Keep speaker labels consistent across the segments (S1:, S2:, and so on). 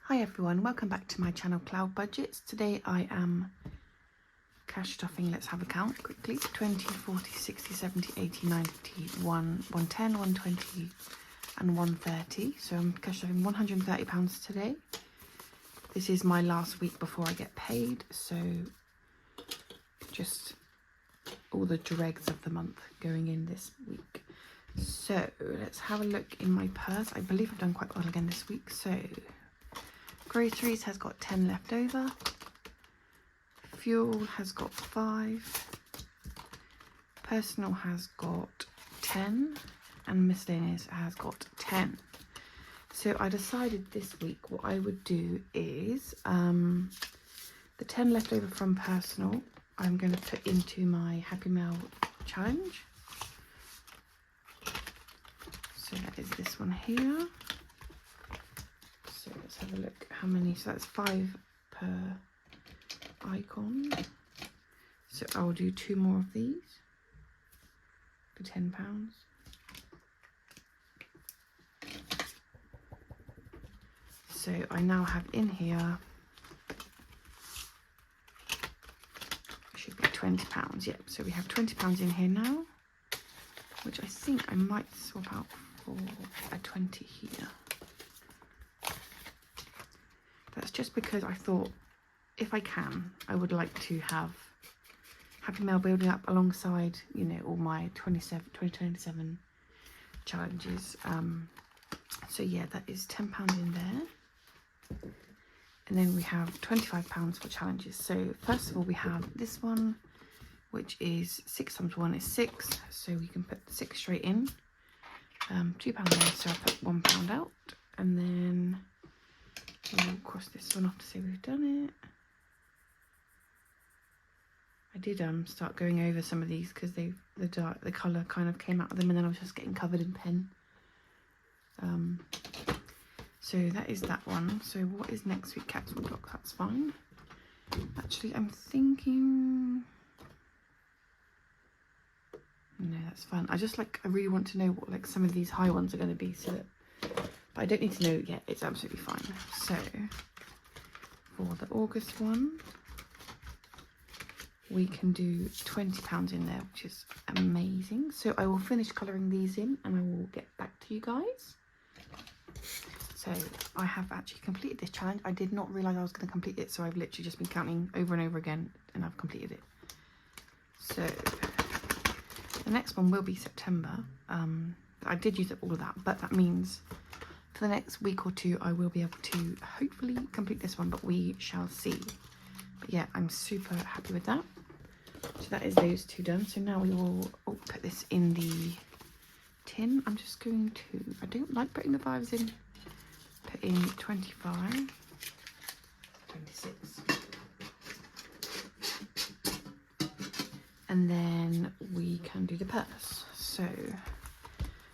S1: Hi everyone, welcome back to my channel Cloud Budgets. Today I am cash stuffing. Let's have a count quickly. 20, 40, 60, 70, 80, 90, 110, 120 and 130. So I'm cash stuffing £130 today. This is my last week before I get paid, so just all the dregs of the month going in this week. So let's have a look in my purse. I believe I've done quite well again this week. So groceries has got 10 left over. Fuel has got 5. Personal has got 10. And miscellaneous has got 10. So I decided this week what I would do is the 10 left over from personal I'm going to put into my Happy Mail challenge. So that is this one here. So let's have a look how many. So that's 5 per icon. So I'll do 2 more of these for £10. So I now have in here, should be £20. Yep. So we have £20 in here now, which I think I might swap out for a 20 here. That's just because I thought, if I can, I would like to have Happy Mail building up alongside, you know, all my 2027 challenges. So yeah, that is £10 in there. And then we have £25 for challenges. So first of all, we have this one, which is 6 times 1 is 6. So we can put 6 straight in. £2 there, so I put £1 out. And then we'll cross this one off to say we've done it. I did start going over some of these because the colour kind of came out of them, and then I was just getting covered in pen. So that is that one. So what is next week? Capsule block, that's fine. Actually, I'm thinking, no, that's fine. I really want to know what like some of these high ones are going to be, so that, but I don't need to know yet. It's absolutely fine. So for the August one, we can do £20 in there, which is amazing. So I will finish colouring these in and I will get back to you guys. So I have actually completed this challenge. I did not realise I was going to complete it, so I've literally just been counting over and over again and I've completed it. So the next one will be September. I did use up all of that, but that means for the next week or two I will be able to hopefully complete this one, but we shall see. But yeah, I'm super happy with that. So that is those 2 done. So now we will put this in the tin. I'm just going to, I don't like putting the 5s in, put in 25, 26. And then we can do the purse. So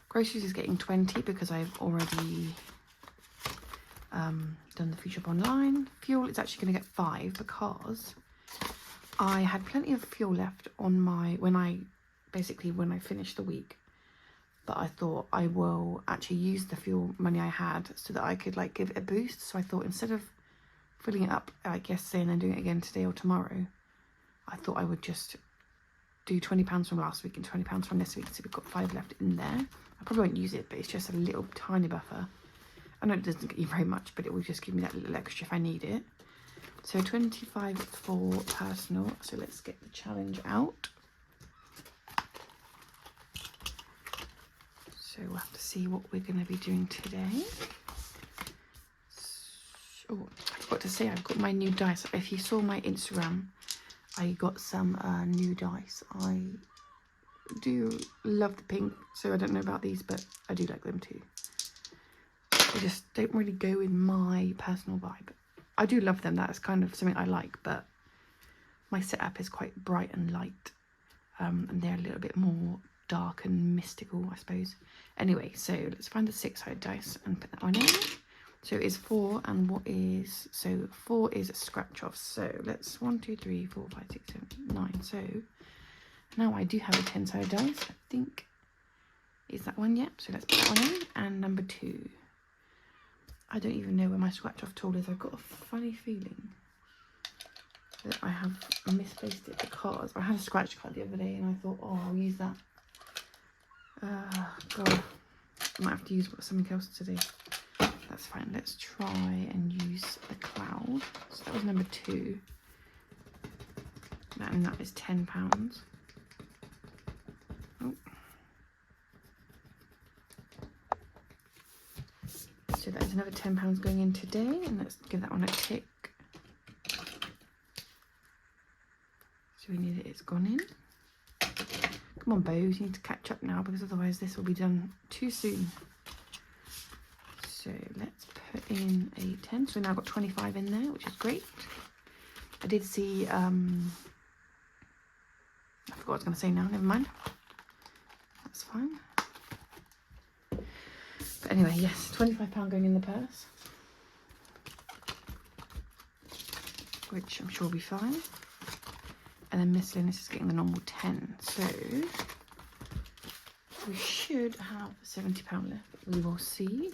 S1: groceries is getting 20 because I've already done the food shop online. Fuel is actually going to get 5 because I had plenty of fuel left on my, when I finished the week. But I thought I will actually use the fuel money I had so that I could like give it a boost. So I thought instead of filling it up like yesterday and then doing it again today or tomorrow, I thought I would just do £20 from last week and £20 from this week. So we've got 5 left in there. I probably won't use it, but it's just a little tiny buffer. I know it doesn't get you very much, but it will just give me that little extra if I need it. So 25 for personal. So let's get the challenge out. So we'll have to see what we're going to be doing today. Oh, I forgot to say I've got my new dice. If you saw my Instagram, I got some new dice. I do love the pink, so I don't know about these, but I do like them too. They just don't really go with my personal vibe. I do love them, that's kind of something I like, but my setup is quite bright and light, and they're a little bit more dark and mystical, I suppose. Anyway, so let's find the 6-sided dice and put that one in. So it's 4, and what is, so 4 is a scratch off. So let's 1, 2, 3, 4, 5, 6, 7, 8, 9. So now I do have a 10-sided dice, I think. Is that one? Yep. So let's put that one in. And number 2. I don't even know where my scratch off tool is. I've got a funny feeling that I have misplaced it because I had a scratch card the other day and I thought, oh, I'll use that. God, I might have to use something else today. That's fine. Let's try and use the cloud. So that was number 2. And that is £10. Oh. So that is another £10 going in today, and let's give that one a tick. So we need it, it's gone in. Come on, Bose, you need to catch up now because otherwise this will be done too soon. So let's put in a 10. So we've now got 25 in there, which is great. I did see, I forgot what I was going to say now, never mind. That's fine. But anyway, yes, £25 going in the purse, which I'm sure will be fine. And then miscellaneous is getting the normal 10. So we should have £70 left. We will see.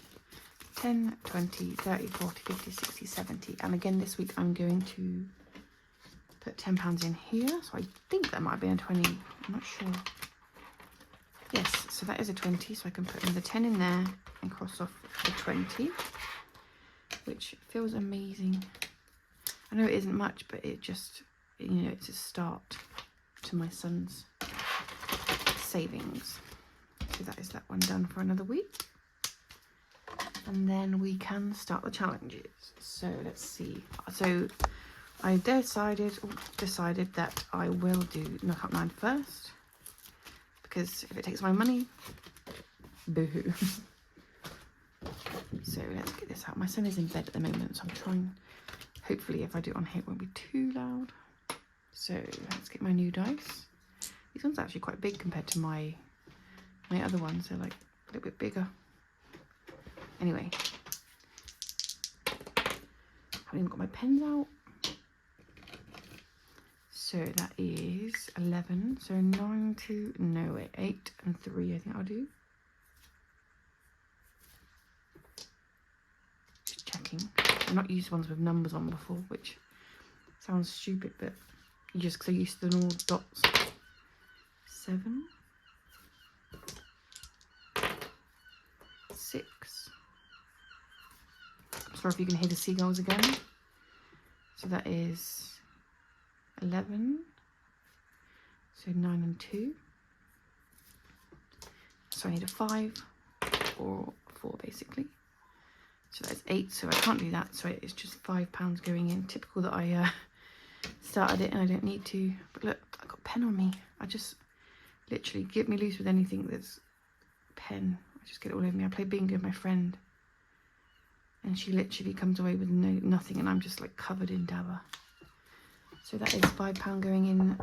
S1: 10, 20, 30, 40, 50, 60, 70. And again, this week I'm going to put £10 in here. So I think that might be a 20. I'm not sure. Yes, so that is a 20. So I can put another 10 in there and cross off the 20, which feels amazing. I know it isn't much, but it just, you know, it's a start to my son's savings. So that is that one done for another week. And then we can start the challenges. So let's see. So I decided that I will do Knockout 9 first, because if it takes my money, boo-hoo. So let's get this out. My son is in bed at the moment, so I'm trying, hopefully if I do it on here it won't be too loud. So let's get my new dice. These ones are actually quite big compared to my other ones. They're like a little bit bigger. Anyway, I haven't even got my pens out. So that is 11. So 9, 2, no wait, 8 and 3 I think I'll do. Just checking. I've not used ones with numbers on before, which sounds stupid, but you just so used to the normal dots. 7, 6. I'm sorry if you can hear the seagulls again. So that is 11. So 9 and 2. So I need a 5 or 4 basically. So that's 8. So I can't do that. So it's just £5 going in. Typical that I started it and I don't need to. But look, I got a pen on me. I just literally get me loose with anything that's pen. I just get it all over me. I play bingo with my friend, and she literally comes away with nothing, and I'm just like covered in dabber. So that is £5 going in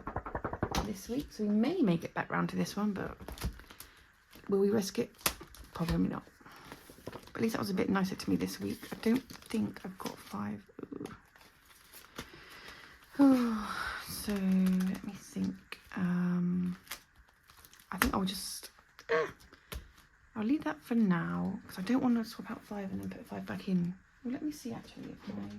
S1: this week. So we may make it back round to this one, but will we risk it? Probably not. But at least that was a bit nicer to me this week. I don't think I've got 5. So let me think. I think I'll just I'll leave that for now because I don't want to swap out 5 and then put 5 back in. Well, let me see actually if my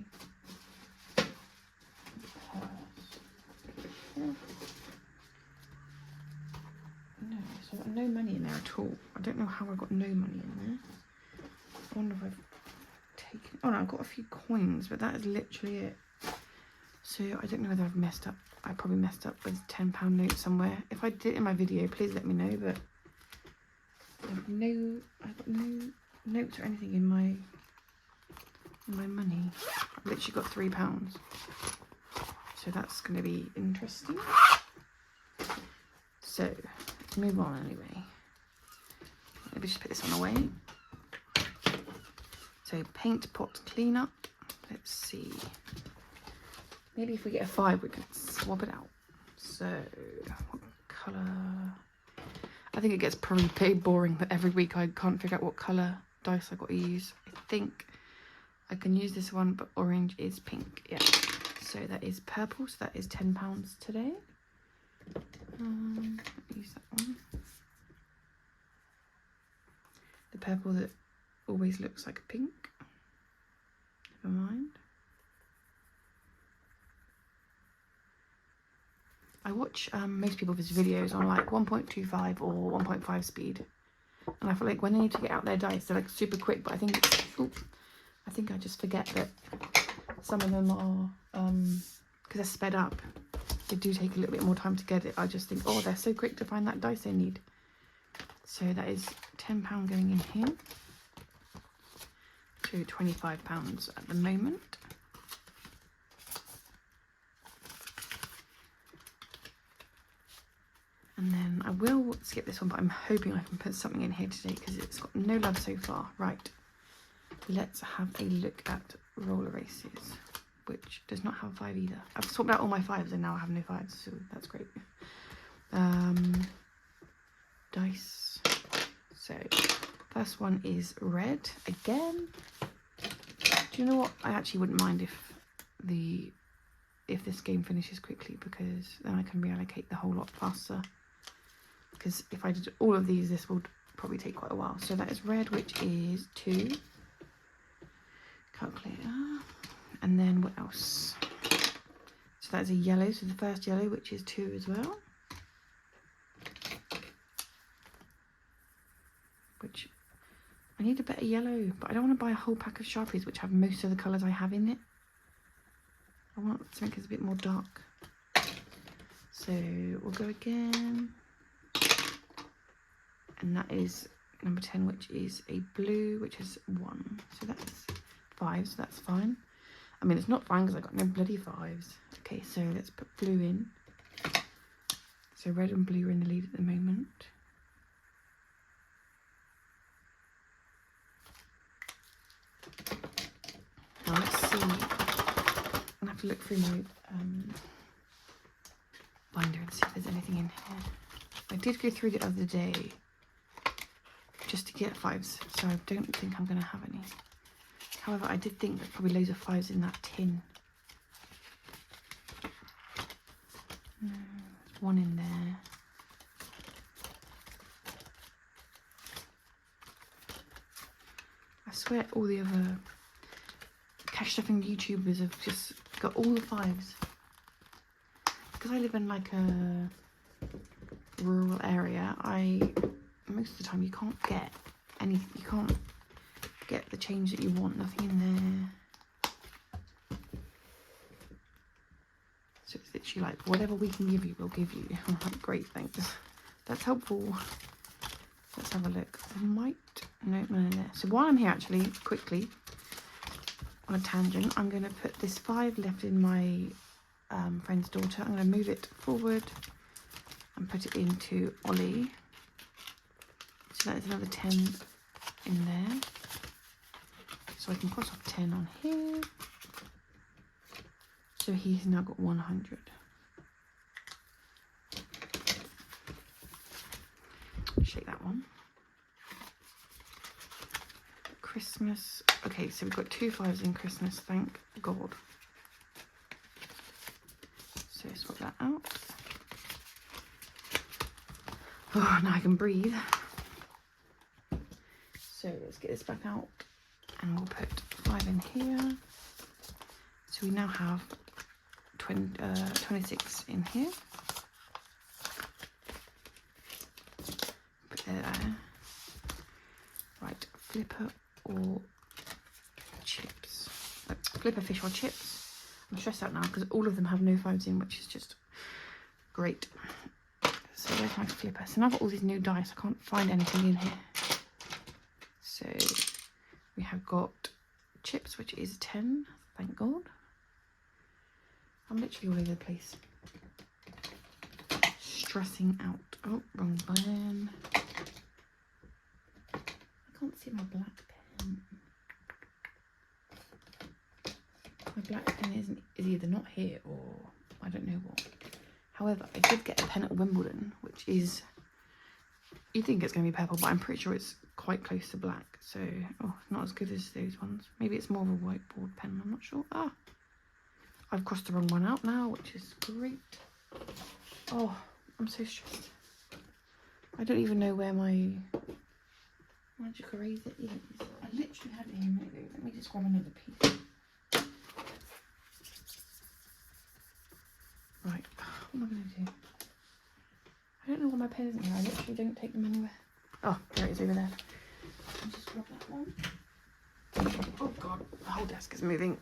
S1: no, so I've got no money in there at all. I don't know how I got no money in there. I wonder if I've taken, oh no, I've got a few coins, but that is literally it. So I don't know whether I've messed up. I probably messed up with a £10 note somewhere. If I did it in my video, please let me know, but I've got no notes or anything in my money. I've literally got £3. So that's going to be interesting. So let's move on anyway. Maybe just put this one away. So paint pot cleanup. Let's see. Maybe if we get a 5, we can swap it out. So what colour? I think it gets pretty boring, but every week I can't figure out what colour dice I've got to use. I think I can use this one, but orange is pink. Yeah. So that is purple. So that is £10 today. Use that one. The purple that always looks like pink. never mind. I watch most people's videos on like 1.25 or 1.5 speed, and I feel like when they need to get out their dice, they're like super quick. But I think I think I just forget that some of them are because they're sped up. They do take a little bit more time to get it. I just think, oh, they're so quick to find that dice they need. So that is £10 going in here to £25 at the moment. And then I will skip this one, but I'm hoping I can put something in here today because it's got no love so far. Right, let's have a look at roller races, which does not have a 5 either. I've swapped out all my 5s and now I have no 5s, so that's great. Dice. So first one is red again. Do you know what? I actually wouldn't mind if this game finishes quickly, because then I can reallocate the whole lot faster. Because if I did all of these, this would probably take quite a while. So that is red, which is 2. Calculator. And then what else? So that's a yellow. So the first yellow, which is 2 as well. Which I need a better yellow, but I don't want to buy a whole pack of Sharpies which have most of the colours I have in it. I want something that's a bit more dark. So we'll go again. And that is number 10, which is a blue, which is 1. So that's 5, so that's fine. I mean, it's not fine because I got no bloody 5s. Okay, so let's put blue in. So red and blue are in the lead at the moment. Now let's see. I'm gonna have to look through my binder and see if there's anything in here. I did go through the other day just to get 5s, so I don't think I'm going to have any. However, I did think there's probably loads of 5s in that tin. There's 1 in there. I swear all the other cash stuffing YouTubers have just got all the 5s. Because I live in like a rural area, most of the time you can't get anything, you can't get the change that you want, nothing in there. So it's literally like, whatever we can give you, we'll give you. I'm like, great, thanks. That's helpful. Let's have a look. I might, no, none in there. So while I'm here, actually, quickly, on a tangent, I'm going to put this 5 left in my friend's daughter. I'm going to move it forward and put it into Ollie. So that is another 10 in there. So I can cross off 10 on here. So he's now got 100. Shake that one. Christmas. Okay, so we've got 2 5s in Christmas, thank God. So swap that out. Oh, now I can breathe. So let's get this back out and we'll put 5 in here. So we now have 26 in here. Put it there. Right, flipper or chips. Flipper, fish or chips. I'm stressed out now because all of them have no 5s in, which is just great. So where's my flipper? So now I've got all these new dice. I can't find anything in here. So we have got chips, which is 10, thank God. I'm literally all over the place. Stressing out. Oh, wrong button. I can't see my black pen. My black pen is either not here or I don't know what. However, I did get a pen at Wimbledon, which is, you think it's going to be purple, but I'm pretty sure it's quite close to black. So, oh, not as good as those ones. Maybe it's more of a whiteboard pen, I'm not sure. Ah, I've crossed the wrong one out now, which is great. Oh, I'm so stressed. I don't even know where my magic eraser is. I literally had it here a minute ago. Let me just grab another piece. pen isn't here. I literally don't take them anywhere. Oh, there it is over there. I'll just grab that one. Oh god, the whole desk is moving.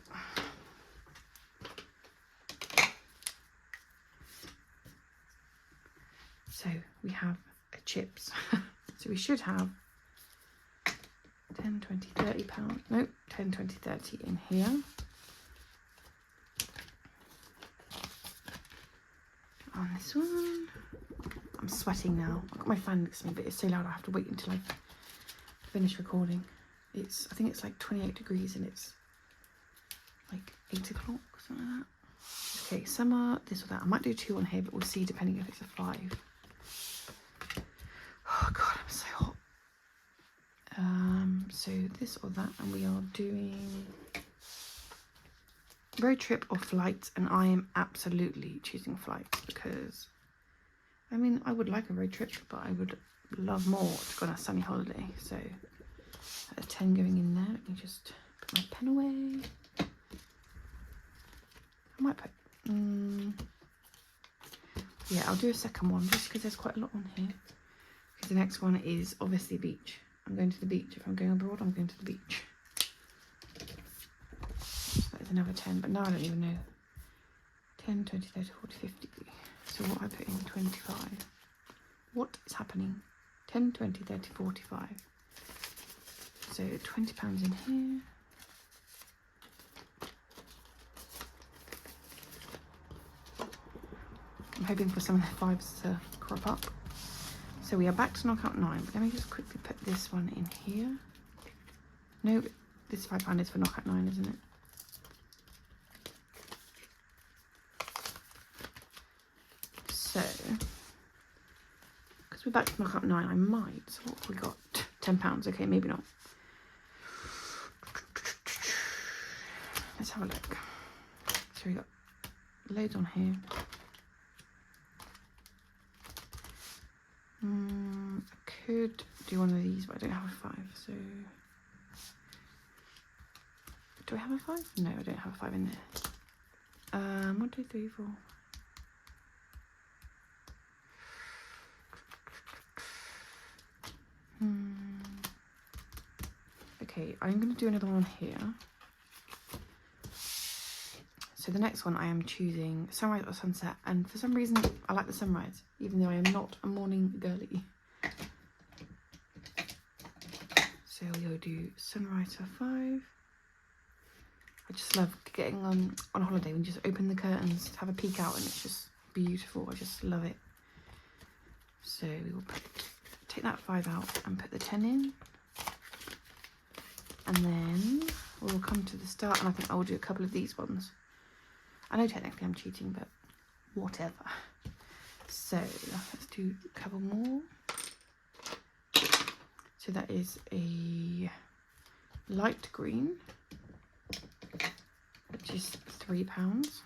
S1: So we have chips. So we should have 10, 20, 30 pounds. Nope, 10, 20, 30 in here. On this one. I'm sweating now. I've got my fan next to me, but it's so loud I have to wait until I finish recording. I think it's like 28 degrees and it's like 8 o'clock, something like that. Okay, summer, this or that. I might do 2 on here, but we'll see depending if it's a 5. Oh god, I'm so hot. So this or that, and we are doing road trip or flight, and I am absolutely choosing flight because, I mean, I would like a road trip, but I would love more to go on a sunny holiday. So a 10 going in there. Let me just put my pen away. I might put, yeah, I'll do a second one just because there's quite a lot on here. Because the next one is obviously beach. I'm going to the beach. If I'm going abroad, I'm going to the beach. So that is another 10, but now I don't even know. 10, 20, 30, 40, 50. So what I put in 25. What is happening? 10, 20, 30, 45. So £20 in here. I'm hoping for some of the 5s to crop up. So we are back to knockout 9. But let me just quickly put this one in here. No, this £5 is for knockout 9, isn't it? So, because we're back to knockout 9, I might. So what have we got? £10. Okay, maybe not. Let's have a look. So we got loads on here. I could do one of these, but I don't have a 5, so... Do I have a 5? No, I don't have a 5 in there. 1, 2, 3, 4. Okay, I'm going to do another one here. So the next one I am choosing sunrise or sunset, and for some reason I like the sunrise, even though I am not a morning girly. So we'll do sunrise for 5. I just love getting on holiday when you just open the curtains, have a peek out, and it's just beautiful. I just love it. So we will take that 5 out and put the 10 in. And then we'll come to the start, and I think I'll do a couple of these ones. I know technically I'm cheating, but whatever. So let's do a couple more. So that is a light green, which is £3.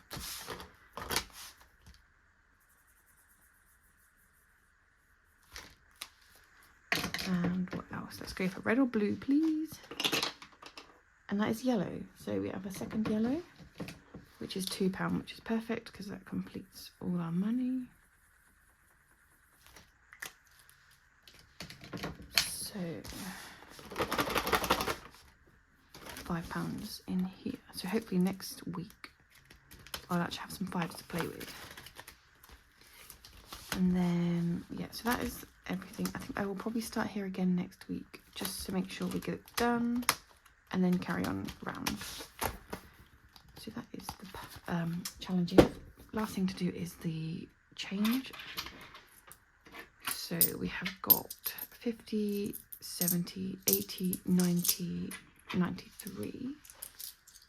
S1: And what else? Let's go for red or blue, please. And that is yellow. So we have a second yellow, which is £2, which is perfect because that completes all our money. So £5 in here. So hopefully next week I'll actually have some 5s to play with. And then, yeah, so that is everything. I think I will probably start here again next week just to make sure we get it done and then carry on round. So that is the challenging. Last thing to do is the change. So we have got 50, 70, 80, 90, 93.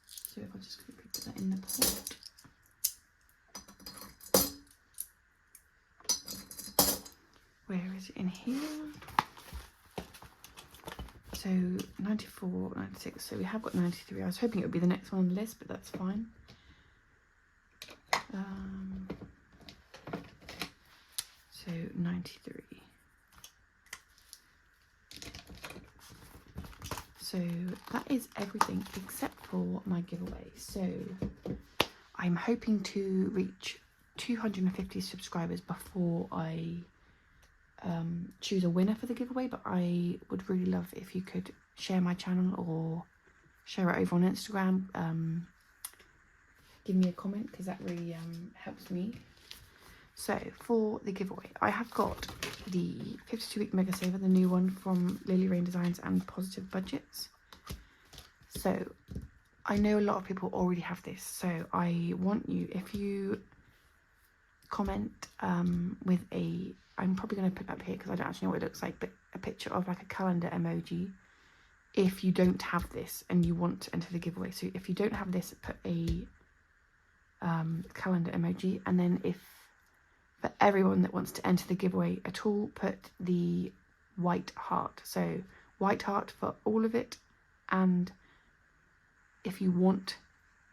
S1: So if I just quickly put that in the pot. Where is it in here? So 94, 96, so we have got 93. I was hoping it would be the next one on the list, but that's fine. So 93. So that is everything except for my giveaway. So I'm hoping to reach 250 subscribers before I choose a winner for the giveaway, but I would really love if you could share my channel or share it over on Instagram. Give me a comment, because that really helps me. So for the giveaway, I have got the 52-week Mega Saver, the new one from Lily Rain Designs and Positive Budgets. So I know a lot of people already have this, so I want you, if you comment with a, I'm probably going to put up here because I don't actually know what it looks like, but a picture of like a calendar emoji if you don't have this and you want to enter the giveaway. So if you don't have this, put a calendar emoji, and then if for everyone that wants to enter the giveaway at all, put the white heart. So white heart for all of it, and if you want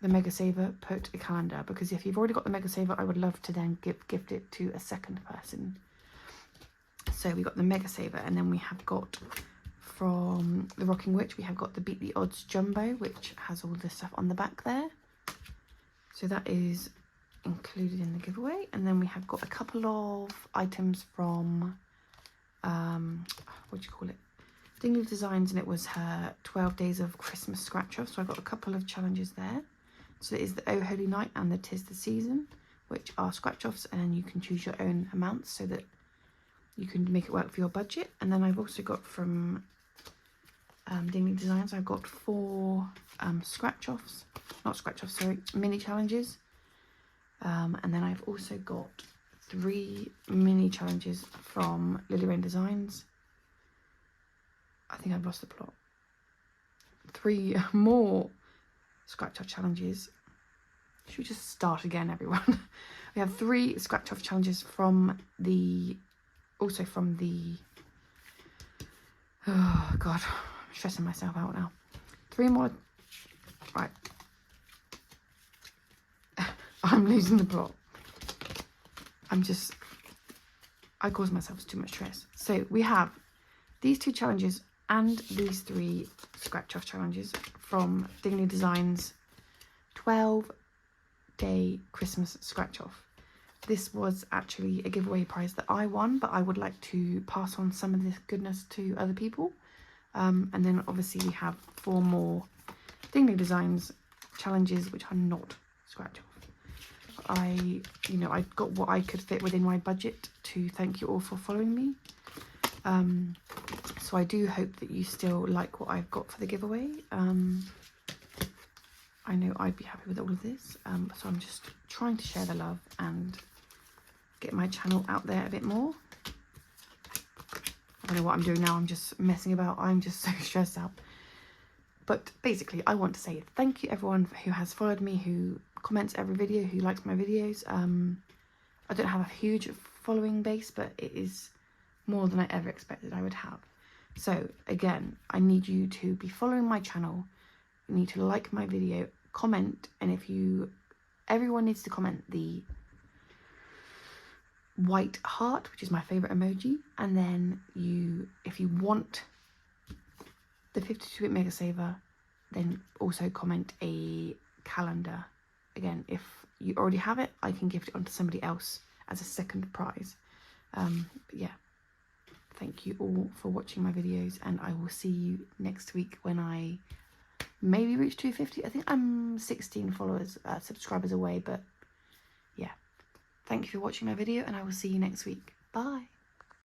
S1: the Mega Saver, put a calendar, because if you've already got the Mega Saver, I would love to then gift it to a second person. So we got the Mega Saver, and then we have got from the Rocking Witch, we have got the Beat the Odds Jumbo, which has all the stuff on the back there. So that is included in the giveaway. And then we have got a couple of items from, what do you call it? Dingley Designs, and it was her 12 days of Christmas scratch off. So I got a couple of challenges there. So it is the Oh Holy Night and the 'Tis the Season, which are scratch offs, and then you can choose your own amounts so that you can make it work for your budget. And then I've also got from Dingley Designs, I've got 4 scratch offs, not scratch offs, sorry, mini challenges. And then I've also got 3 mini challenges from Lily Rain Designs. I think I've lost the plot. 3 more scratch off challenges. Should we just start again, everyone? We have 3 scratch off challenges from the, also from the, oh god, I'm stressing myself out now. 3 more, right. I'm losing the plot. I cause myself too much stress. So we have these 2 challenges and these 3 scratch off challenges from Dingley Designs 12-day Christmas scratch off. This was actually a giveaway prize that I won, but I would like to pass on some of this goodness to other people. And then obviously we have 4 more Dingley Designs challenges which are not scratch off. I got what I could fit within my budget to thank you all for following me. So I do hope that you still like what I've got for the giveaway. I know I'd be happy with all of this. So I'm just trying to share the love and get my channel out there a bit more. I don't know what I'm doing now. I'm just messing about. I'm just so stressed out. But basically, I want to say thank you everyone who has followed me, who comments every video, who likes my videos. I don't have a huge following base, but it is more than I ever expected I would have. So again, I need you to be following my channel. You need to like my video, comment, and everyone needs to comment the white heart, which is my favorite emoji. And then if you want the 52-week Mega Saver, then also comment a calendar. Again, if you already have it, I can gift it onto somebody else as a second prize. But yeah, thank you all for watching my videos, and I will see you next week when I maybe reach 250. I think I'm 16 subscribers away, but yeah. Thank you for watching my video, and I will see you next week. Bye.